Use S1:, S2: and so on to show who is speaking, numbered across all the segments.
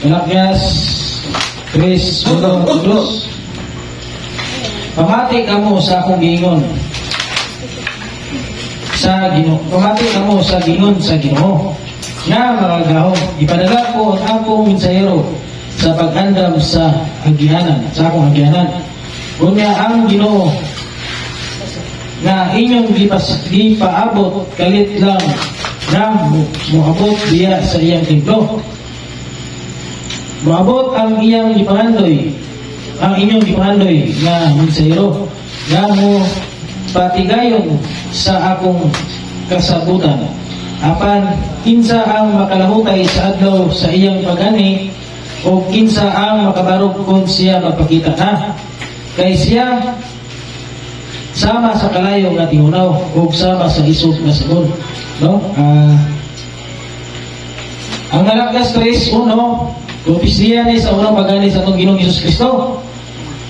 S1: Malakyas 3:1. Pamati kamo sa akong giingon sa Ginoo. Pamati kamo sa gingon sa Ginoo. Nga mga gahom, ipadala ko ang akong mensahero sa pag-andam sa agianan, sa akong agianan. Kunya ang Ginoo nga inyong gipaabot kalit lang na moabot diya sa iyang templo. Moabot ang iyang gipangandoy, ang inyong gipangandoy nga mensahero nga mo patigayon sa akong kasabutan. Apan kinsa ang makalahutay sa adlaw sa iyang pagani o kinsa ang makabarog kung siya mapakita na. Kay siya sama sa kalayo nga tingunaw o sama sa isog nga sabon. No? Ang Malakyas 3:1, propesiya ni sa unang pagani sa atong Ginoong Hesus Kristo.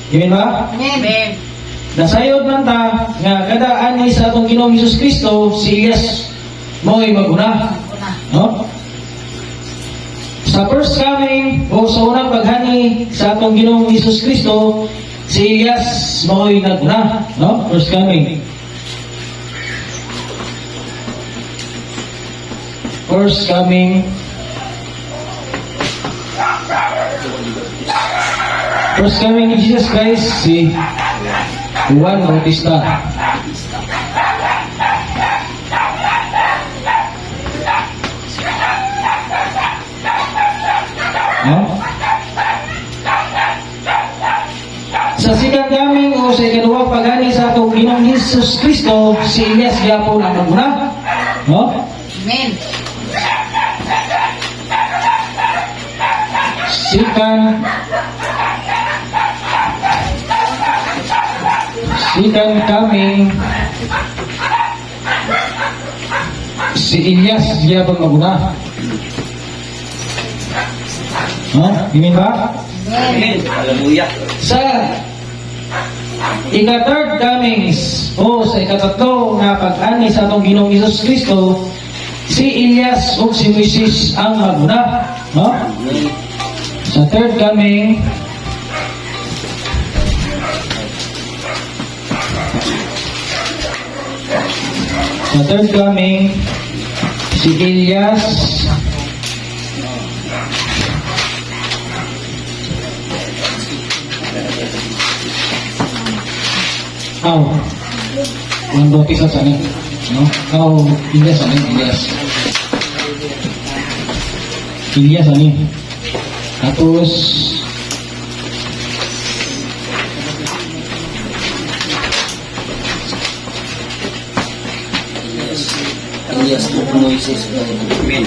S1: Amen ba?
S2: Amen.
S1: Nasayod man ta nga kada ani sa atong Ginoong Hesus Kristo si Elias mo'y maguna. No? Sa first coming o sa unang paghani sa atong Ginoong Hesus Kristo, si Elias mo'y naguna. No? First coming. First coming. First coming ni Jesus Christ, si Juan Bautista. No? Sa second coming o sa ikaduwang paghani sa atong Ginoong Hesus Kristo, si Elias gyapon ang naguna. No?
S2: Amen.
S1: Second coming, si Elias gyapon maguna. Amen ba?
S2: Amen.
S3: Hallelujah.
S1: Sa ika-third comings o sa ikatatlo nga pag-ani sa atong Ginoong Hesus Kristo, si Elias o si Moises ang maguna. No? Sa third coming, si Elias ang Bautista sa anin, no? Elias anin, Elias anin. Tapos
S3: Elias po Moises. Amen.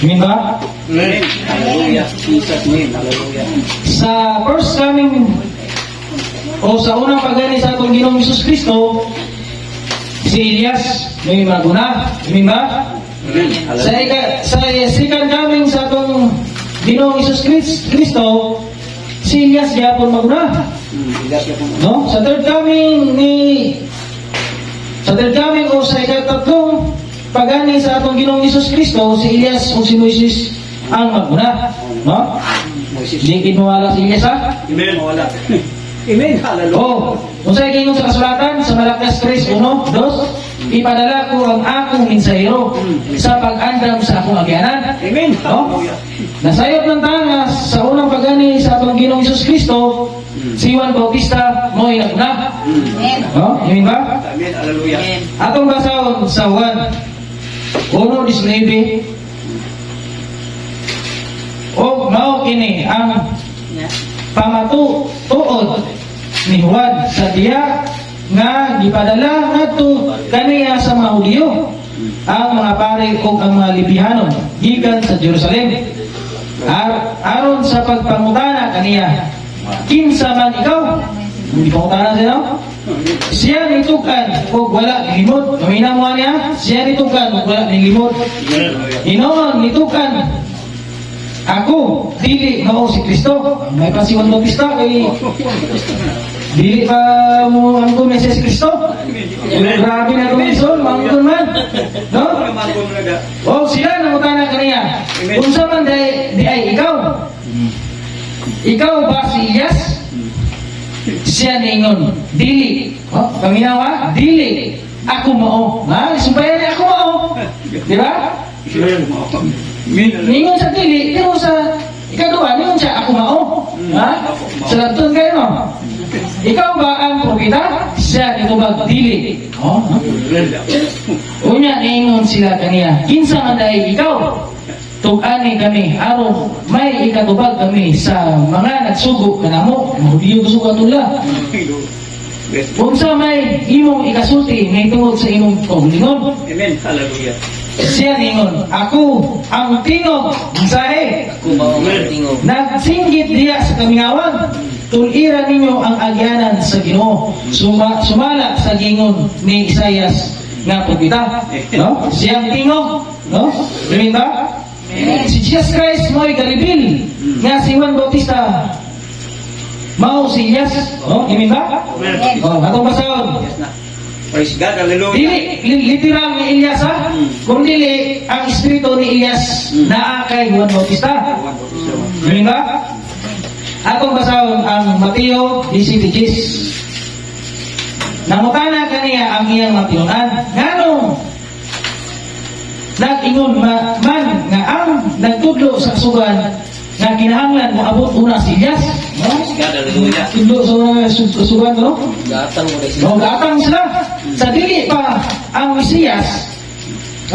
S1: Amen ba?
S3: Amen. Hallelujah. Jesus name. Hallelujah.
S1: Sa first coming o sa unang pagani sa atong Ginoong Hesus Kristo, si Elias may maguna. Amen ba?
S3: Amen.
S1: Sa second coming sa atong Ginoong Hesus Kristo, si Elias gyapon maguna.
S3: Elias po.
S1: No? Sa third coming o sa ikatatlong pagani sa atong Ginoong Hesus Kristo, si Elias o si Moises ang maguna. No?
S3: Moises.
S1: Di kinwala si Elias, ha?
S3: Amen. Wala. Amen. Hallelujah.
S1: Oh, kung sa ikingon sa kasulatan sa Malakyas 3:1, 2, ipadala ko ang akong mensahero sa pag-andam sa akong agianan.
S3: Amen.
S1: No?
S3: Hallelujah.
S1: Nasayop ng tanga sa unang pagani sa atong Ginoong Hesus Kristo, si Juan Bautista mo'y naguna.
S2: Amen.
S1: No? Amen ba?
S3: Amen. Hallelujah.
S2: Amen.
S1: Atong basahon sa Juan 1:19. O mao kini ang pamatuod ni Juan sa diya nga gipadala ngadto kaniya sa mga Hudyo, ang mga pare o ang mga Libihanon gikan sa Jerusalem, aron sa pagpangutana kaniya, kinsa man ikaw? Hindi pangutana siya, no? Siya nitukan o wala nilimod. Mamina mo niya, siya nitukan o wala nilimod. Inoon nitukan ako, dili mao si Kristo. May pasiwan mo Kristo kay dili pa mo ang kumesa si Kristo. Grabe na kumisol, mangkon man. No? O sila nangutana kaniya. Unsa man di ay ikaw? Ikaw ba si Elias? Siya ningon, dili. Oh, paminawa, dili. Ako mao. Ha? Subayan niya ako mao. Di ba? Ningon sa dili, pero sa ikaduha, ningon siya, ako mao. Ha? Sa labton kayo, no? Ikaw ba ang propeta? Siya ito ba dili? Oh, ha? Unya, ningon sila kaniya, kinsa man dahil ikaw? Tug-ani kami, aron may ikatubag kami sa mga nagsugo kanamo. Mahudiyo gusto ko atula. Kung sa may imong ikasulti, may tungod sa imong kaulingon.
S3: Amen. Hallelujah.
S1: Siya ningon, ako ang tingog, mensahe.
S2: Ako mao ang tingog.
S1: Nagsinggit diya sa kamingawan. Tulira ninyo ang agyanan sa Ginoo. Sumala sa gingon ni Isaias nga propeta. No? Siyang tingog. No? Amen ba? Si Jesus Christ mo'y garibil nga si Juan Bautista mao si Elias. Oh, amen ba? Oh, atong basahon.
S3: Yes na. Praise God. Hallelujah.
S1: Dili literal ni Elias ha. Kung dili ang espiritu ni Elias naa kay Juan Bautista. Amen ba? Atong basahon ang Mateo 17:10. Nangutana kaniya ang iyang matiunan. Nganong nag-ingon man nga ang nagtudlo sa kasugan nga kinahanglan mo abot una si Elias. No? Tudlo sa kasugan, no?
S2: Gatang mo na sila.
S1: No, gatang sila. Sa dili pa ang Mesiyas.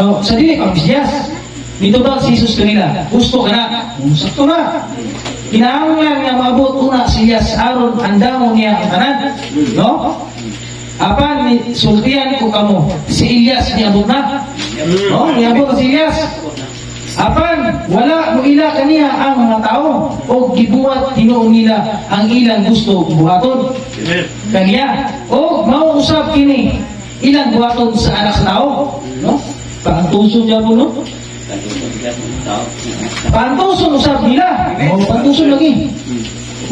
S1: Oh, sa dili pa ang Mesiyas. Dito ba si Jesus kanila? Gusto ka na. Sakto na. Kinahanglan nga maabot una si Elias aron andamon niya ang tanan. No? Apan ni sultihan ko kamo si Elias niabot na. Oh, niabot na si Elias. Apan wala mo ila kaniya ang mga tao o gibuhat tinuon nila ang ilang gusto buhaton. Kaniya o mauusap kini ilang buhaton sa anak sa tao, no? Pantuson niya po, no? Pantuson usap nila. O pantuson lagi.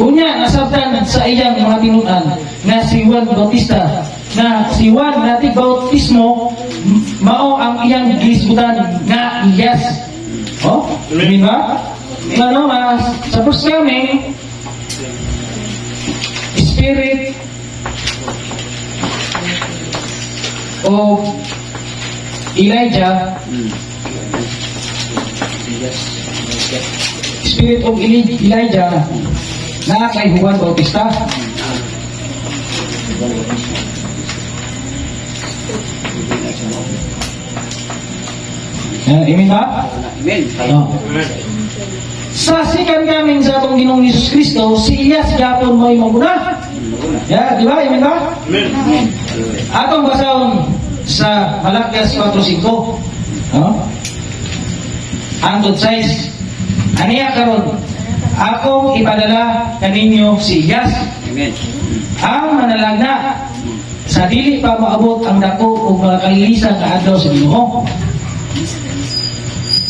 S1: Unya nasabtan sa iyang mga tinunan nga si Juan Bautista na si Juan nating bautismo mao ang iyang gilisbutan nga Elias. Oh, amen ba? Ano, sa first coming, Spirit of Elijah, Spirit of Elijah na kay Juan Bautista. Amen ba?
S3: Amen.
S1: Oh. Sa sikan namin sa atong Ginoong Hesus Kristo, si Elias gapon mo'y maguna. Yeah, di ba? Amen ba?
S3: Amen.
S1: Atong basahon sa Malakias 4:5. Antod 6. Aniya karon, akong ipadala kaninyo si Elias.
S3: Amen.
S1: Ang manalagna sa dili pa maabot ang dako ug mga kalilisan nga adlaw sa Ginoo.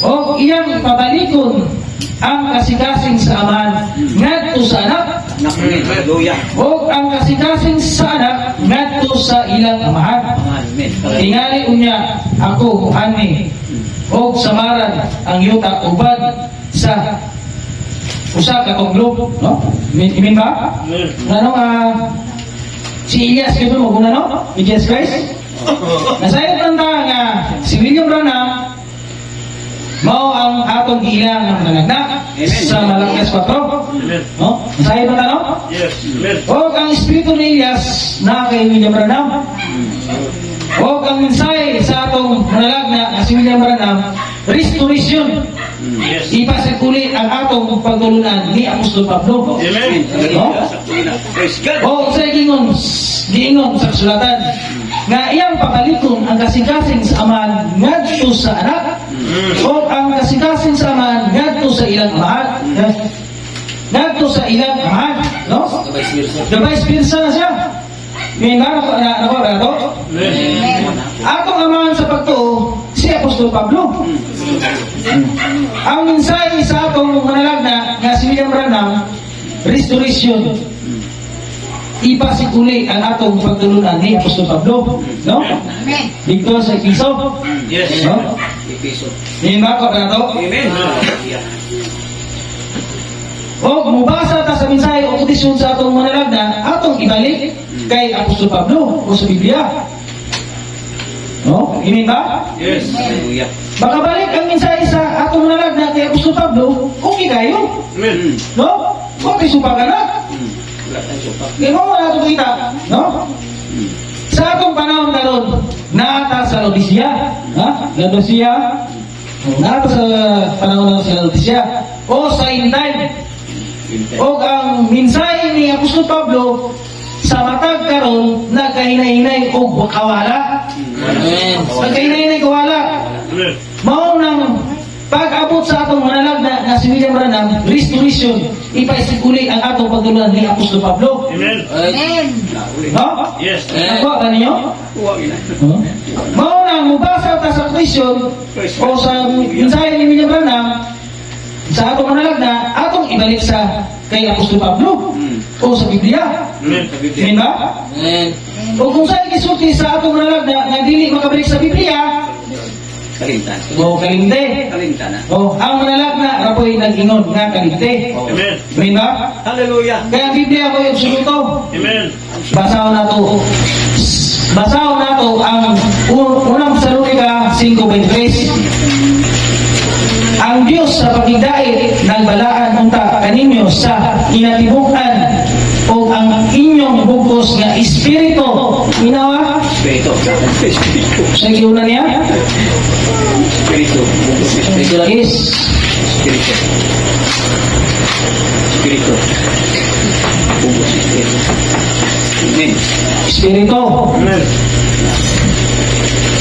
S1: O iyang pabalikon ang kasikasing sa amahan ngadto sa anak.
S3: Amen. Hallelujah.
S1: O ang kasikasing sa anak ngadto sa ilang amahan.
S3: Amen.
S1: Tingali unya ako muani o samaran ang yuta ubad sa usa ka tuglo, no? Amen ba? Ano si Elias kito mo guna, no? Jesus Christ. Nasayod man ta nga si William Branham mao ang atong ilang ang nalagna sa Malakias 4. No? Nasayod man ta, no?
S4: Yes. Amen.
S1: O ang espiritu ni Elias na kay William Branham. O ang mensahe sa atong manalagna na si William Branham, restoration.
S4: Yes.
S1: Ipasag ulit ang atong pagtulunan ni Apostol Pablo.
S4: Amen.
S3: Hallelujah. Praise God.
S1: O sa giingon sa kasulatan nga iyang pakalikon ang kasikasing sa amahan ngadto sa anak o ang kasikasing sa amahan ngadto sa ilang amahan. Ngadto sa ilang amahan, no?
S2: Kabay sirsa.
S1: The vice versa na siya. May nako ba ito?
S4: Amen.
S1: Atong amahan sa pagtuo si Apostol Pablo. Ang mensahe sa atong manalagna nga si William Branham, restoration. Ipasig uli ang atong pagtulunan ni Apostol Pablo, no? Dito sa Episo,
S4: Yes.
S1: no?
S3: Episo.
S1: May nako ba ito?
S3: Amen. Hallelujah.
S1: O mubasa ta sa mensahe o kotisyon sa atong manalagna, atong ibalik kay Apostol Pablo o sa Biblia. No? Amen ba?
S4: Yes.
S3: Hallelujah.
S1: Makabalik ang mensahe sa atong manalagna kay Apostol Pablo, okay kayo.
S4: Amen.
S1: No? Okay, supagan na.
S3: Wala tayong sopa.
S1: Kaya mo wala itong kita. No? Sa atong panahon karon, naata sa Laodicea. Ha? Laodicea. Naata sa panahon sa Laodicea. O sa Intay. O ang mensahe ni Apostol Pablo sa matag karon nagkahinay-hinay o kawala.
S2: Amen.
S1: Nagkahinay-hinay kawala.
S4: Amen.
S1: Mao nang pag-abot sa atong manalagna na si William Branham, restoration, ipaisip uli ang atong pagtulungan ni Apostol Pablo.
S4: Amen.
S2: Amen.
S1: No?
S4: Yes.
S1: Nakuha ba ninyo?
S3: Huwag na.
S1: Mao nang mubasa ta sa question o sa mensahe ni William Branham sa atong manalagna, atong ibalik sa kay Apostol Pablo o sa Biblia.
S4: Amen.
S1: Amen ba?
S2: Amen.
S1: O kung saan isulti sa atong manalagna nga dili makabalik sa Biblia,
S3: Kalimtan.
S1: o kalinte.
S3: Kalimtan na.
S1: O ang manalagna rapoy nag-ingon nga kalinte.
S4: Amen.
S1: Amen ba?
S3: Hallelujah.
S1: Kaya ang Biblia ko yung absoluto.
S4: Amen.
S1: Basahon na to. Basahon na to ang unang Tesalonica 5:23. Ang Diyos sa pagigdait nagbalaan unta kaninyo sa inatibukan o ang inyong bugos nga espiritu. Minawa?
S3: Espiritu. Espiritu.
S1: Sa giuna niya?
S3: Espiritu.
S2: Espiritu lang.
S1: Is
S3: Espiritu. Espiritu. Bubos espiritu. Amen.
S1: espiritu.
S4: Amen.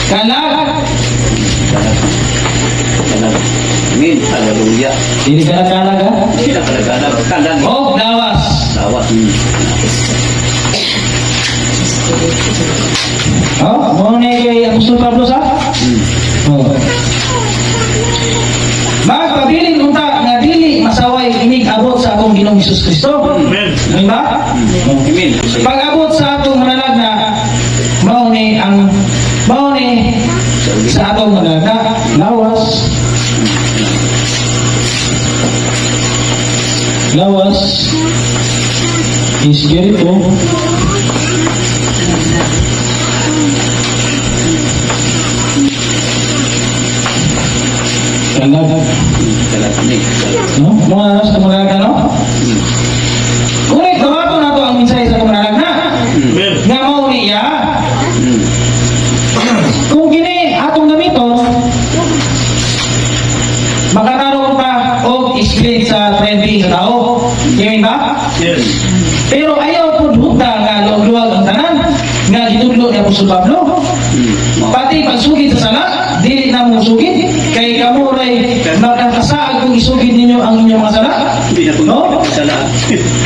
S1: Kalag.
S3: Kalag. Amen. Hallelujah.
S1: Dili kalag-kalag ha?
S3: Sila kalag-kalag. Kalag.
S1: O lawas.
S3: Tawat.
S1: Oh, mo ni kay Apostol Pablo sa? Oh. Magpabilin unta nga dili masaway inig abot sa atong Ginoong Hesus Kristo.
S4: Amen.
S1: Di ba?
S3: Amen.
S1: Pag-abot sa atong manalagna, mao ni sa atong manalagna, lawas espiritu kalag.
S3: Kalag. Amen.
S1: No? Mga aras na manalagna, no? Ngunit gawato na to ang mensahe sa manalagna.
S4: Amen.
S1: Nga mao niya, kung gini atong gamiton, makakaroon pa og split sa trending sa tao. Ngayon ba?
S4: Yes.
S1: Pero ayaw po duta nga luwag ang tanan nga gitudlo ni Apostol Pablo. Pati pagsugid sa sala, dili na mo sugid kay kamo ray magkakasaag kung isugid ninyo ang inyong mga sala.
S3: Hindi na
S1: No?
S3: Salah.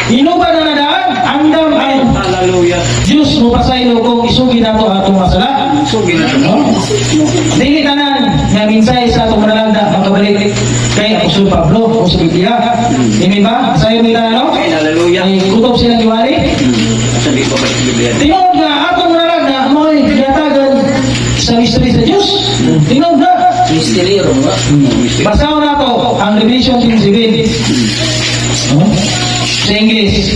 S1: Inuba na nadaan, andam ang
S3: Hallelujah.
S1: Diyos mo pasaylo kung isugid nato atong mga sala.
S3: So, ginagawa.
S1: No? Dili tanan nga minsay sa atong manalagna makabalik kay Apostol Pablo o sa Biblia. Amen ba? Sayo nila no?
S3: Amen. Hallelujah.
S1: Ay kutob silang giwali.
S3: Sabi ko ba sa Biblia?
S1: Tingog nga atong manalagna mo'y ginatagan sa mystery sa Diyos. Tingog nga.
S2: Mystery ro nga.
S1: Basaw na to ang Revelation 17. Sa English.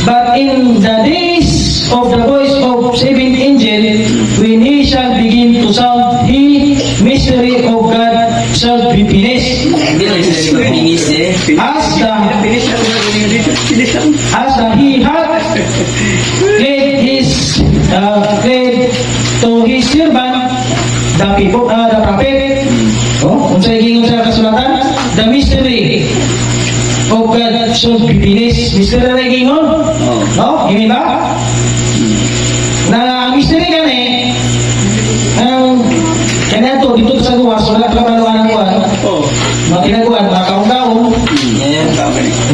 S1: But in the days of the voice of seventh angel, when he shall begin to sound, he mystery of God shall be finished.
S2: Binis eh.
S1: As the
S3: Finish lang.
S1: he had played to his servant the people the prophet. Kung sa higing sa kasulatan, the mystery of God should be finished. Mystery na gingon. No? Hindi ba? Na ang mystery gani ang kanya to dito sa gawas wala ka maluan ng kuwan.
S3: Oh.
S1: Mga ginagawa, mga kaong-kaong.
S2: Amen.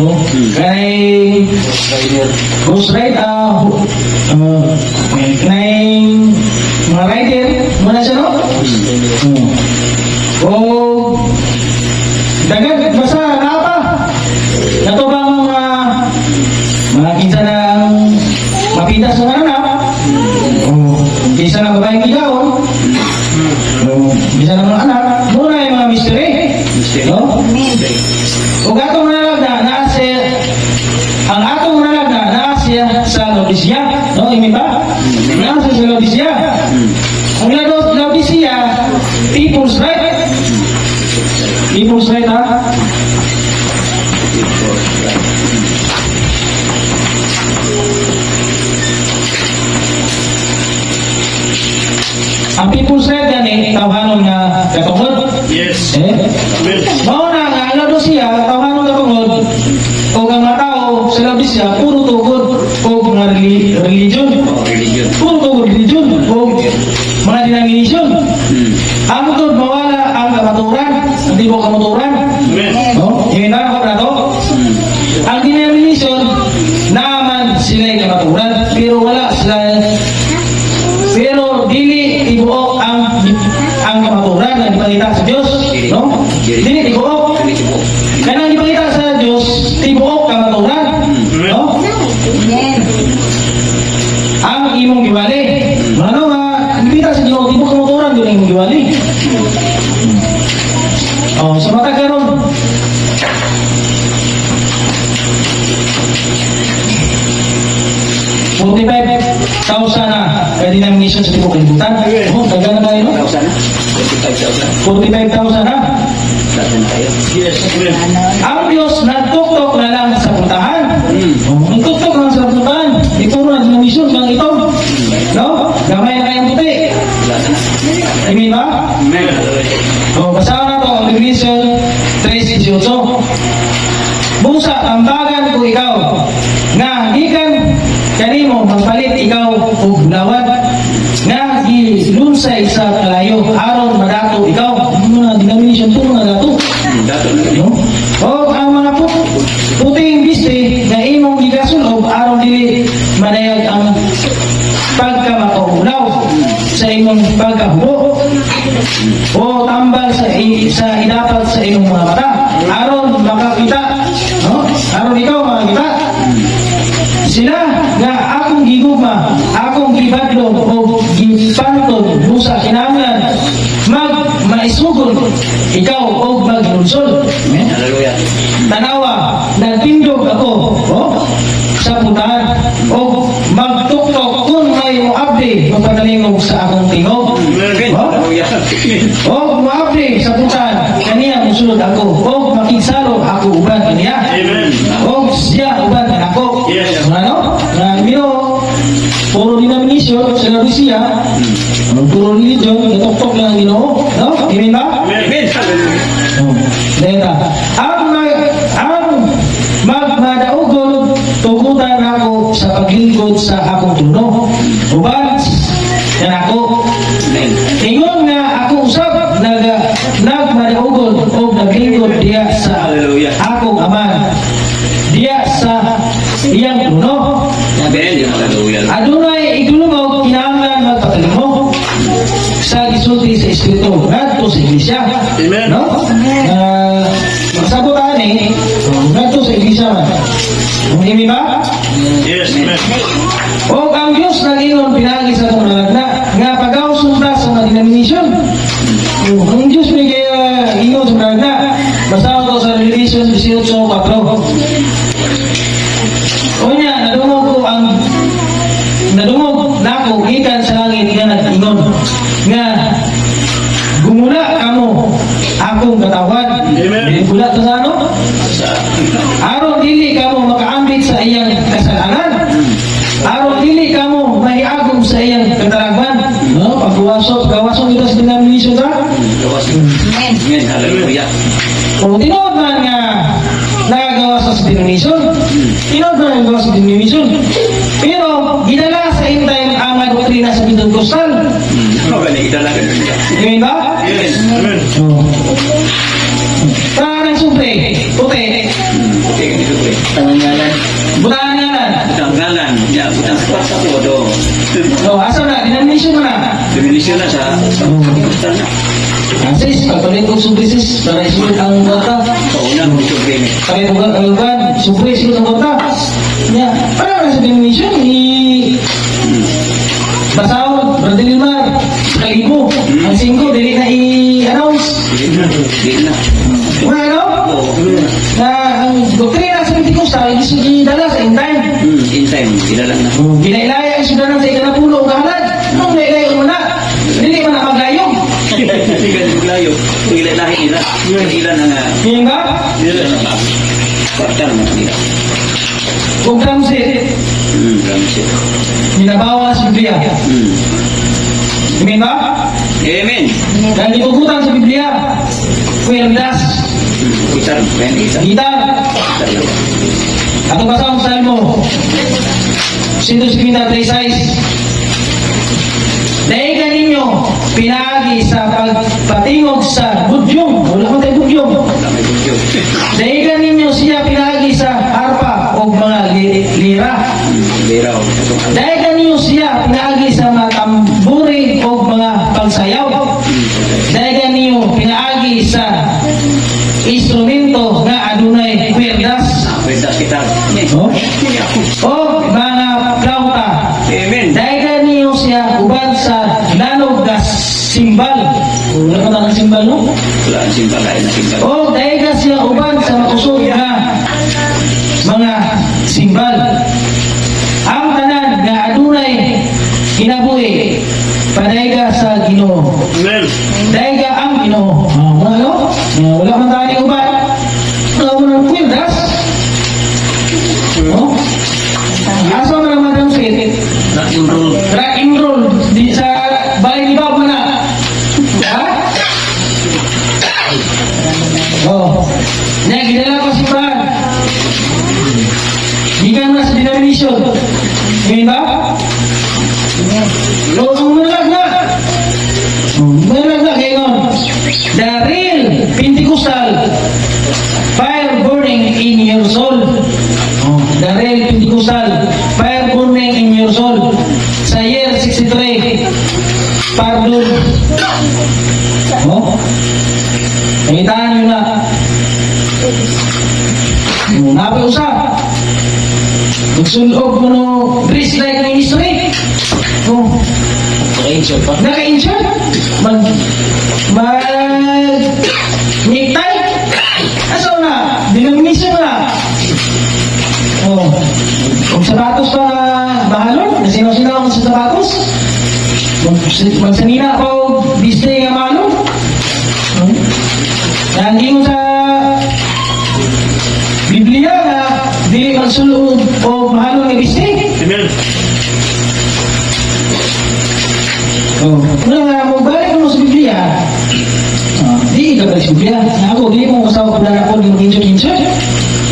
S1: Oh, kay Ghost Ride, kay mga rider, muna siya, no? Oh, dagat, basta napa. Nato bang mga kinsa na mapindas sa nanap? Oh, kinsa na babaeng ilaw? Oh, kinsa na mga anak? Muna yung mga mystery. No? O gatong na Laodicea. No, imi ba? Nasa sa Laodicea. Ang Laodicea, people's right. People's right, ha? Ang people's right yan tawhanon nga katungod.
S4: Yes.
S1: Eh? Mao na nga ang Laodicea, tawhanon katungod. O ang mga tao sa Laodicea, puro tugod o mga religion.
S3: Religion.
S1: Puro tugod religion o mga denomination. Ang tugod mawala ang kamaturan, ang tibok kamaturan.
S4: Amen.
S1: No? Yung na ko na to. Ang denomination, naman sila yung kamaturan, pero wala sila. Pero dili tibuok ang kamaturan na ipakita sa Diyos, no? Dili tibuok. Kanang ipakita sa Diyos, tibuok kamaturan, no? Ang imong giwali. Ano nga, ipakita sa Diyos, tibuok kamaturan, yun ang imong giwali. Oh, sa mata karon. $45,000 na kaya denomination sa tibok kalibutan. Oh, taga na tayo, no?
S3: 1,000 na?
S1: 45,000
S3: 45,000.
S1: na.
S3: Dati na kayo.
S4: Yes. Amen.
S1: Ang Diyos nagtuktok na lang sa puntahan. Oh, nagtuktok na lang sa puntahan. Ito na denomination ng ito. No? Gamay na kayang puti.
S3: Wala na.
S1: Amen ba?
S3: Amen.
S1: Oh, basahan na ito ang Revelation 3:18. Busa tambagan ko ikaw nga gikan kanimo magpalit ikaw og bulawad nga gilunsay sa kalayo aron madato ikaw. Mga denomination po mga dato.
S3: Dato na.
S1: No? O ang mga puting biste na imong gigasulob aron dili manayag ang pagkamakahulaw sa imong pagkahubo o tambal sa idapat sa imong mga mata aron makakita, no? Aron ikaw makakita sila nga akong gigugma, akong gibadlong o gipantod busa kinahanglan maisugod ikaw o maglunsod.
S3: Hallelujah.
S1: Tanawa, nagtindog ako sa puntahan o magtuktok kung may muabdi magpagaling sa akong tingog.
S3: Amen. Hallelujah.
S1: O muabdi sa puntahan kaniya musulod ako o makigsalo ako uban kaniya.
S4: Amen.
S1: O siya uban ako.
S4: Yes.
S1: Ano? Na mino puro denomination sa Laodicea, puro religion, ituktok lang ang Ginoo, no? Amen ba?
S3: Amen. Hallelujah.
S1: Oh, deta. Ang magmadaugon tugutan ako sa paglingkod sa akong trono. Uban yan ako.
S3: Amen.
S1: Ingon nga ako usab nagmadaugon o naglingkod diya sa
S3: Hallelujah.
S1: akong ama. Diya sa iyang trono.
S3: Amen. Hallelujah.
S1: Adunay igulungaw kinahanglan magpatalimo sa gisulti sa Espiritu ngadto sa iglesia.
S4: Amen.
S1: No? Magsabutan ngadto sa iglesia man. Hindi ba?
S4: Yes. Amen.
S1: O ang Diyos nag-ingon pinagi sa itong nalagna nga pag-ausunta sa mga denomination. Ang Diyos may kaya ingon sa nalagna. Basta ako sa Revelation 18:4. O niya, nadungog na ako ikan sa langit nga nag-ingon nga gumula kamo akong katawan.
S4: Amen.
S1: Gumula to sa ano? Aron dili kamo makaambit sa iyang kasalanan. Aron dili kamo mahiagom sa iyang kataragban. No, pagkawaso kita sa denomination ta.
S3: Amen. Hallelujah.
S1: Kung tinood man nga nagagawa sa denomination, tinood man nagagawa sa denomination. Pero gidala sa time ang mga doktrina sa Pentecostal.
S3: Ano ba nakita lang?
S1: Amen ba?
S4: Yes. Amen.
S1: Parang supre, puti,
S3: Okay, dito po.
S2: Tangangalan.
S1: butahan nga lang.
S3: Tanggalan. Ya, butang squat sa podo.
S1: Asa na, denomination mo na.
S3: Diminisyon na sa Pakistan na.
S1: Sis, pagpalit kong supre sis, para isulit ang bata.
S3: Kaunang dito game.
S1: Kaya kung algan, supre isulit ang bata. Para sa denomination, basaw, Bradilimar, Kalibo, ang 5, dili na i-announce.
S3: Dili na.
S1: Ano? Na ang doktrina sa Pentecostal Pentecosta, gidala sa in time.
S3: In time, kilala na.
S1: Ginailaya ang sudanan sa ikanapulo o kahalad. Nung nailaya mo na, hindi man nakagayong.
S3: Hindi ka naglayo. Kung ilan lahi nila. Ilan ang
S1: Ngayon ba?
S3: kwartal na kanila.
S1: Kung transit,
S3: Ramsey.
S1: minabawa sa Biblia. Amen ba?
S3: Amen.
S1: Dahil ipugutan sa Biblia, kweldas,
S3: Gitar, kaya isa.
S1: gitar, atau basa ang Salmo 153:6. Daigan ninyo pinagi sa pagpatingog sa budyong. Wala ko tayo budyong.
S3: Wala may bugyo.
S1: Daigan ninyo siya pinagi sa harpa o mga lira.
S3: Liraw.
S1: Daigan ninyo siya pinagi sa mga tamburi o mga pagsayaw. Daigan ninyo pinagi sa instrumento nga adunay kwerdas.
S3: Pwede kita.
S1: O mga flauta.
S3: Amen.
S1: Daigan niyo siya uban sa lanog na simbal. Wala ko na ng simbal, no?
S3: Wala ang simbal lain na simbal.
S1: O daigan siya uban sa makusog na mga simbal. Ang tanan nga adunay kinabuhi padaiga sa Ginoo.
S4: Amen.
S1: Daiga ang Ginoo. Ano? Wala man tayo uban. Wala mo ng kwildas. No? Asa mo naman ang sit?
S2: Rock and roll.
S1: Rock and roll di sa balay ni Bob na. Ha? Oh. Nya gidala ko si Brad. Gikan na sa denomination. Ngayon ba? Melag na. Melag na ngayon. The real Pentecostal fire burning in your soul. The real Pentecostal fire burning in your soul. Sa year 63, pardon. Oh, nakitaan nyo na. Napausap. Nagsulog mo no Grace Light Ministry. Oh,
S2: Naka-insure pa.
S1: naka-insure. Necktie. Asa na? Denomination na. Oh. Kung sapatos pa bahalon, nasinaw-sinaw sa sapatos. Magsanina pa o Disney nga malo. Lagi mo sa Biblia na di magsulod o mahalon nga Disney.
S4: Amen.
S1: Oh. Nga mo balik mo sa Biblia. Di ka balik sa Biblia. Ako, di mo kasawa ko lang ako di mag-insert.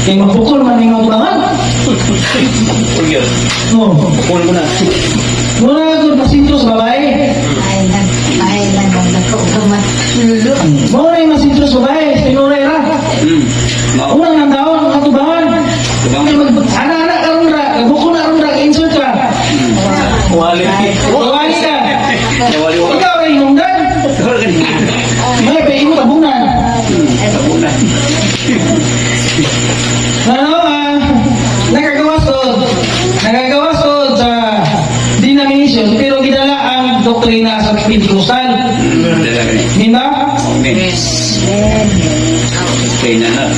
S1: Kaya magpukul man yung mga tulangan.
S3: Pugyo.
S1: Oh.
S3: Pukul mo na.
S1: Muna ako masintro sa babae. Muna yung masintro sa babae. Pinuray ra. Unang ng taon, ang katubangan. Anak-anak karon ra. Buko na karon ra. Insert ra.
S3: Wali.
S1: Wawali ka.
S3: Wali.
S1: Ikaw ay hinungdan. May paingo tabunan. Ano nagagawas sa denomination pero gidala ang doktrina sa Pentecostal. Di ba?
S3: Kaya na.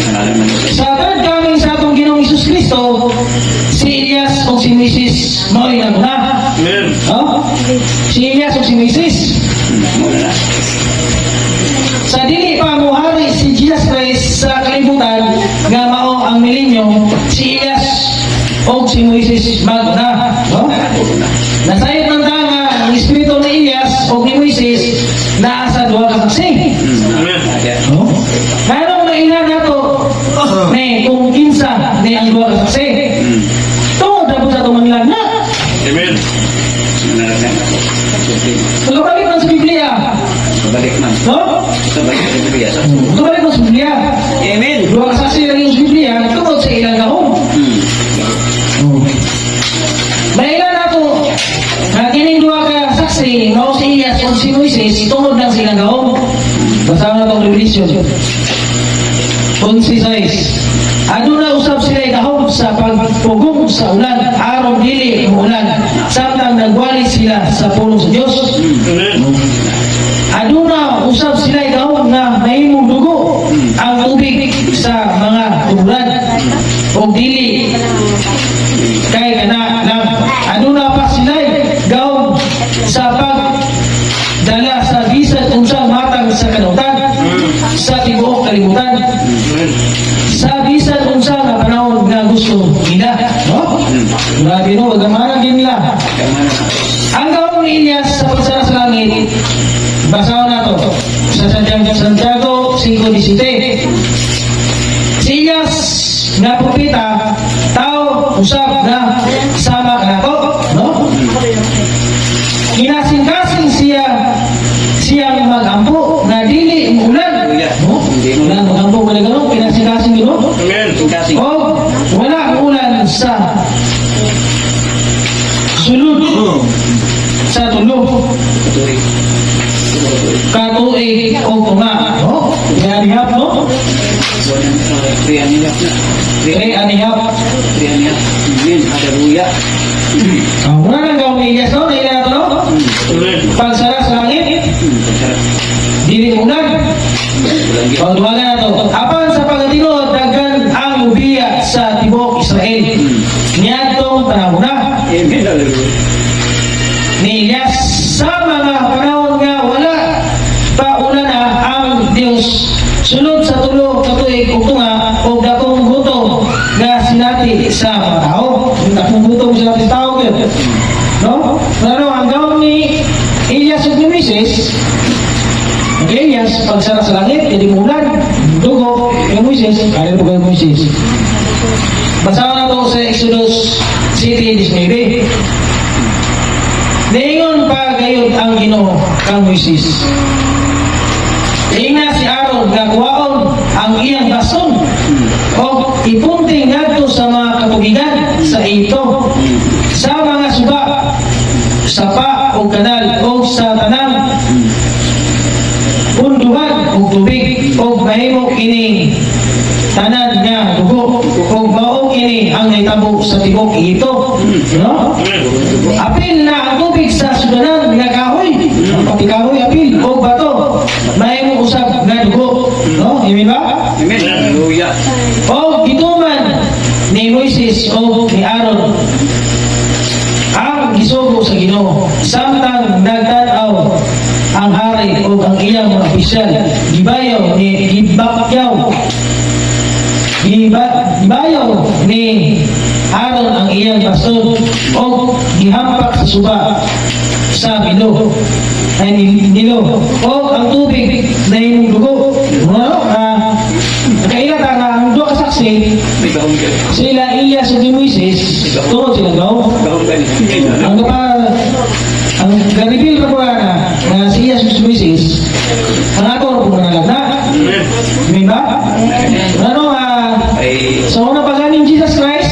S1: Sa third coming sa atong Ginoong Hesus Kristo, si Elias o si Moses mao'y naguna.
S4: Amen.
S1: No? Si Elias o si Moses. Sa dili pa muhari si Jesus Christ sa kalibutan nga mao ang milenyo, si Elias o si Moises maguna. No? Nasayot ng tanga ang espiritu ni Elias o ni Moises naa sa duha ka saksi.
S4: Amen.
S1: No? Karong mainan nato ni kung kinsa ni ang duha ka saksi. Tungod na po sa itong manilag na.
S4: Amen.
S1: Pagkabalik ng sa Biblia.
S3: Balik man.
S1: No?
S3: Balik sa Biblia.
S1: Pagkabalik ng sa Biblia.
S3: Amen.
S1: Dua kasaksi lang yung sa Biblia, tungod sa ilang gahong. Mailan ako, na kining dua ka saksi, mao si Elias o si Moises, tungod lang sa ilang gahong. Basahan na itong Revelation. 11:6. Ano na usap sila gahom sa pagpugong sa ulan, araw dili ang ulan, samtang nagwali sila sa pulong sa Diyos.
S4: Amen.
S1: Aduna usab sila gahom na mahimong dugo ang tubig sa mga tubulan o dili dili kay kana lang aduna pa sila gaw sa pagdala sa bisan unsang matang sa kanutan sa tibuok kalibutan sa bisan unsa nga panahon nga gusto nila, no? Grabe no, gamana din nila. Ang gawin ni Elias sa pagsara sa langit, basahan na to sa Santiago 5:17. Si Elias nga propeta, tao usab na sama kanato, no? Kinasing-kasing siyang mag-ampo na dili umulan, no? Wala mag-ampo wala ganun, kinasing-kasing yun, no?
S4: Amen.
S3: Kasing.
S1: O wala ulan sa sulod sa tulog katuig o tunga, no? Anihap, no? Anihap.
S3: Amen. Haleluya.
S1: Wala nang gawin ni Elias, no? Nailan na to, no?
S4: Amen.
S1: Pagsara sa langit, dili ulan. Pagduwagan na to. Apan sa pagatinod, daghan ang ubiya sa tibok Israel. Niyadtong panahon na
S3: Amen. Haleluya.
S1: ni Elias sa mga panahon nga wala pa ulan na ang Dios sulod sa tulo katuig ug tunga og dakong gutom nga sinati sa mga tao. Dakong gutom sinati sa tao gyud. No? Pero ang gawin ni Elias ug ni Moises, ang Elias pagsara sa langit jadi ulan dugo yung Moises kaya po kay Moises. Basahan na to sa Exodus 7:19. Ningon pa gayud ang Ginoo kang Moises. Ina si Aaron nga kuwaon ang iyang bason o ipunting ngadto sa mga katubigan sa ito sa mga suba sapa o kanal o sa tanang punduhan o tubig o mahimo kini tanan nga dugo o mao kini ang naitabo sa tibok ito, no? Apil na ang tubig sa sudanan nga kahoy, pati kahoy apil o bato mahimo usab nga dugo, no? Amen ba?
S3: Amen. Haleluya.
S1: O gituman ni Moises o ni Aaron ang gisugo sa Ginoo samtang nagtanaw ang hari o ang iyang mga opisyal gibayaw ni Aaron ang iyang baston o gihampak sa suba sa Nilo o ang tubig na imong dugo, no? Kailata nga ang duha ka saksi
S3: May gahong ka.
S1: sila Elias ug Moises tungod sila gaw
S3: Gahong ka ni.
S1: ang garipil pa po na si Elias ug Moises ang ako po na lagna.
S4: Amen.
S1: Amen ba? Ano
S3: Ay,
S1: sa una pagaling Jesus Christ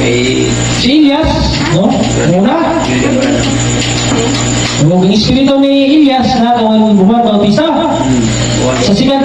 S3: ay,
S1: si Elias, no? Muna ang espiritu ni Elias na kung buwan bautista sa sikat